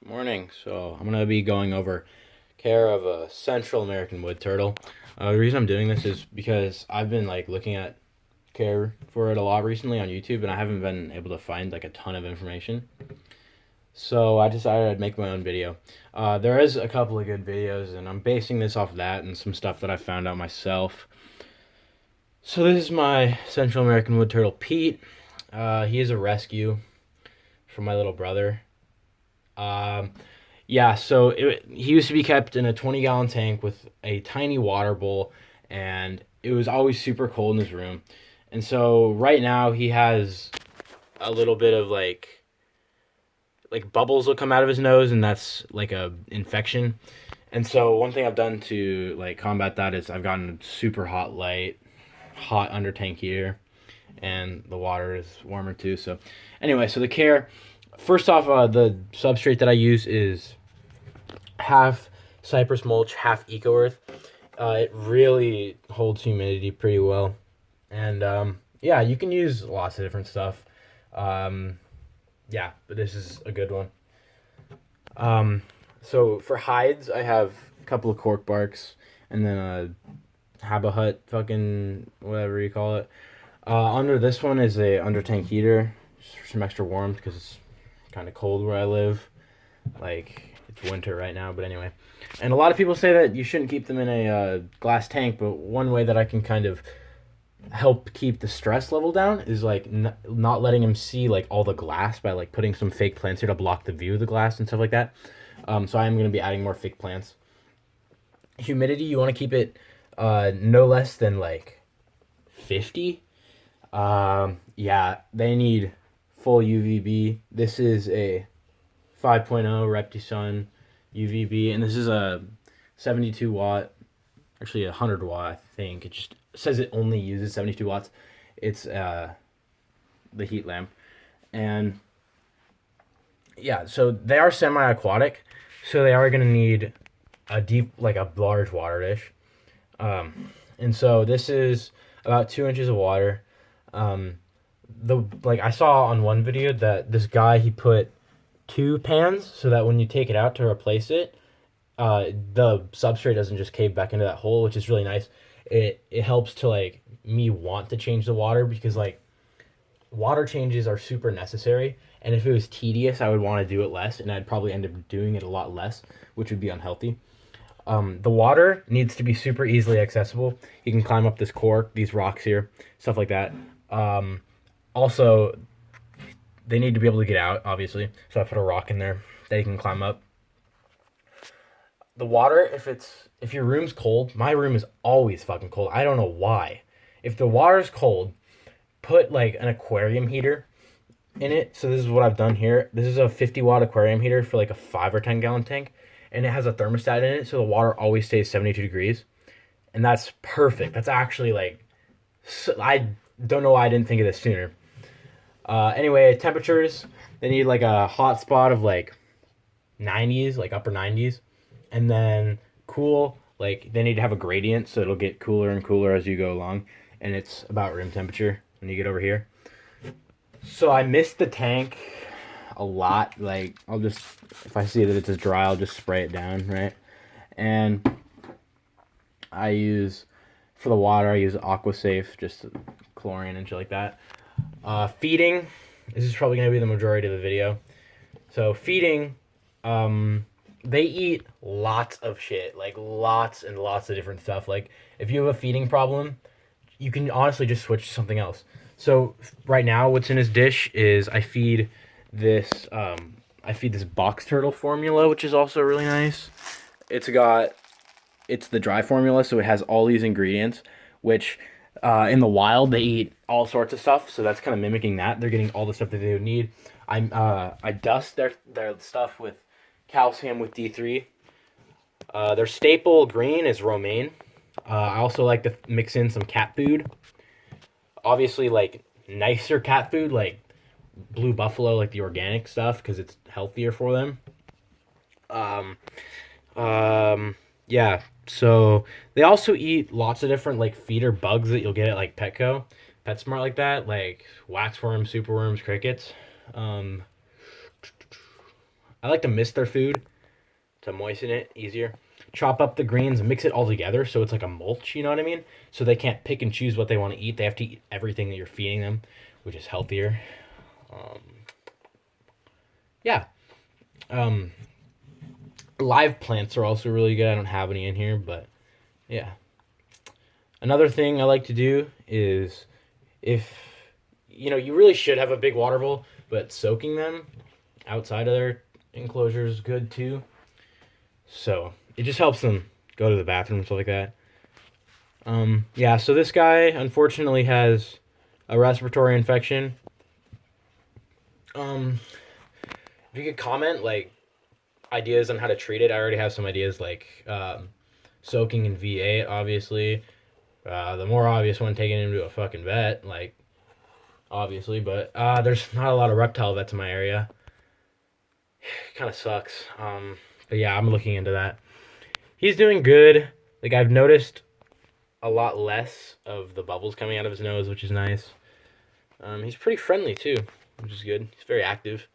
Morning. So I'm gonna be going over care of a Central American wood turtle. The reason I'm doing this is because I've been looking at care for it a lot recently on YouTube, and I haven't been able to find a ton of information. So I decided I'd make my own video. There is a couple of good videos, and I'm basing this off that and some stuff that I found out myself. So this is my Central American wood turtle, Pete. He is a rescue from my little brother. Um, Yeah, so he used to be kept in a 20-gallon tank with a tiny water bowl, and it was always super cold in his room. And so right now he has a little bit of bubbles will come out of his nose, and that's like a infection. And so one thing I've done to combat that is I've gotten a super hot light, hot under tank heater, and the water is warmer too. So anyway, so the care. First off, the substrate that I use is half cypress mulch, half eco earth. It really holds humidity pretty well, and yeah, you can use lots of different stuff. Um, yeah, but this is a good one. Um, so for hides, I have a couple of cork barks, and then a Habahut, fucking whatever you call it. Under this one is a under tank heater, just for some extra warmth because it's kind of cold where I live. It's winter right now, but anyway. And a lot of people say that you shouldn't keep them in a glass tank, but one way that I can kind of help keep the stress level down is not letting him see all the glass by putting some fake plants here to block the view of the glass and stuff like that. So I am going to be adding more fake plants. Humidity, you want to keep it no less than 50. Yeah, they need full UVB. This is a 5.0 Reptisun UVB, and this is a 72 watt, actually 100 watt, I think. It just says it only uses 72 watts. It's the heat lamp. And yeah, so they are semi aquatic, so they are going to need a deep, a large water dish. And so this is about 2 inches of water. I saw on one video that this guy, he put two pans so that when you take it out to replace it, the substrate doesn't just cave back into that hole, which is really nice. It helps to me want to change the water because water changes are super necessary, and if it was tedious I would want to do it less, and I'd probably end up doing it a lot less, which would be unhealthy. The water needs to be super easily accessible. You can climb up this cork, these rocks here, stuff like that. Also, they need to be able to get out, obviously. So I put a rock in there that you can climb up. The water, if your room's cold, my room is always fucking cold. I don't know why. If the water's cold, put an aquarium heater in it. So this is what I've done here. This is a 50-watt aquarium heater for a 5 or 10-gallon tank, and it has a thermostat in it, so the water always stays 72 degrees, and that's perfect. That's actually I don't know why I didn't think of this sooner. Anyway, temperatures, they need a hot spot of 90s, upper 90s, and then cool, they need to have a gradient so it'll get cooler and cooler as you go along, and it's about room temperature when you get over here. So I missed the tank a lot. I'll just, if I see that it's dry, I'll just spray it down, right? And I use, for the water, I use AquaSafe, just chlorine and shit like that. Feeding, this is probably going to be the majority of the video. So feeding, they eat lots of shit, lots and lots of different stuff. If you have a feeding problem, you can honestly just switch to something else. So right now, what's in his dish is I feed this box turtle formula, which is also really nice. It's the dry formula, so it has all these ingredients, which in the wild they eat all sorts of stuff. So that's kind of mimicking that. They're getting all the stuff that they would need. I dust their stuff with calcium with D3. Their staple green is romaine. I also like to mix in some cat food. Obviously, nicer cat food, Blue Buffalo, the organic stuff, because it's healthier for them. Um, yeah. So they also eat lots of different feeder bugs that you'll get at Petco, PetSmart, like that, waxworms, superworms, crickets. Um, I like to mist their food to moisten it easier. Chop up the greens, mix it all together so it's like a mulch, you know what I mean? So they can't pick and choose what they want to eat. They have to eat everything that you're feeding them, which is healthier. Um, yeah. Um, Live plants are also really good. I don't have any in here, but yeah. Another thing I like to do is if you really should have a big water bowl, but soaking them outside of their enclosure is good too. So it just helps them go to the bathroom and stuff like that. Yeah, so this guy unfortunately has a respiratory infection. Um, if you could comment like ideas on how to treat it, I already have some ideas like soaking in V8, obviously. The more obvious one, taking him to a fucking vet, like obviously, but there's not a lot of reptile vets in my area. Kind of sucks. But yeah, I'm looking into that. He's doing good. Like I've noticed a lot less of the bubbles coming out of his nose, which is nice. He's pretty friendly too, which is good. He's very active.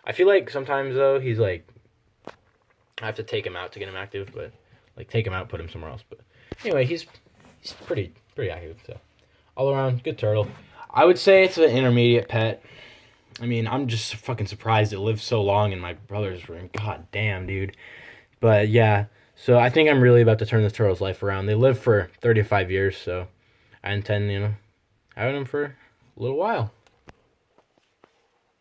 I feel like sometimes though he's like I have to take him out to get him active, but like take him out, put him somewhere else. But anyway, he's pretty active. So all around good turtle. I would say it's an intermediate pet. I mean, I'm just fucking surprised it lived so long in my brother's room. God damn, dude. But yeah, so I think I'm really about to turn this turtle's life around. They lived for 35 years, so I intend, having them for a little while.